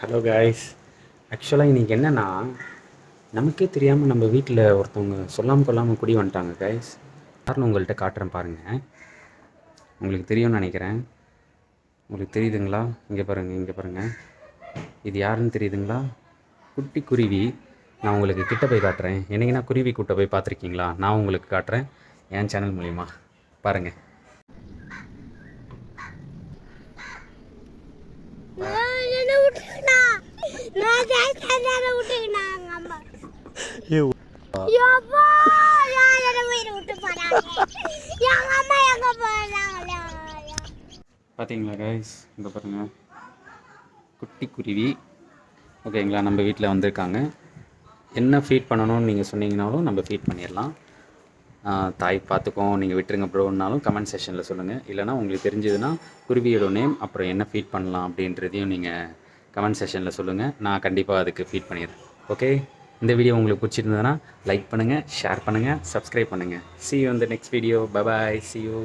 Hello guys. ஆக்சுவலாக இன்றைக்கி என்னென்னா, நமக்கே தெரியாமல் நம்ம வீட்டில் ஒருத்தவங்க சொல்லாமல் கொள்ளாமல் குடி வந்துட்டாங்க காய்ஸ். யாருன்னு உங்கள்கிட்ட காட்டுறேன் பாருங்கள். உங்களுக்கு தெரியும்னு நினைக்கிறேன். உங்களுக்கு தெரியுதுங்களா? இங்கே பாருங்கள். இது யாருன்னு தெரியுதுங்களா? குட்டி குருவி. நான் உங்களுக்கு கிட்ட போய் காட்டுறேன். என்னைக்குன்னா குருவி கூட்ட போய் பார்த்துருக்கீங்களா? நான் உங்களுக்கு காட்டுறேன் என் சேனல் மூலிமா. பாருங்கள். பார்த்தீங்களா கைஸ்? இங்கே பாருங்கள், குட்டி குருவி. ஓகேங்களா, நம்ம வீட்டில் வந்திருக்காங்க. என்ன ஃபீட் பண்ணணும்னு நீங்கள் சொன்னீங்கனாலும் நம்ம ஃபீட் பண்ணிடலாம். தாய் பார்த்துக்கோம், நீங்கள் விட்டுருங்க ப்ரோன்னாலும் கமெண்ட் செக்ஷனில் சொல்லுங்கள். இல்லைனா உங்களுக்கு தெரிஞ்சதுன்னா குருவியோட நேம் அப்புறம் என்ன ஃபீட் பண்ணலாம் அப்படின்றதையும் நீங்கள் கமெண்ட் செக்ஷனில் சொல்லுங்கள். நான் கண்டிப்பாக அதுக்கு ஃபீட் பண்ணிடுறேன். ஓகே, இந்த வீடியோ உங்களுக்கு பிடிச்சிருந்ததுன்னா லைக் பண்ணுங்கள், ஷேர் பண்ணுங்கள், சப்ஸ்கிரைப் பண்ணுங்கள். See you in the next video. Bye bye. See you.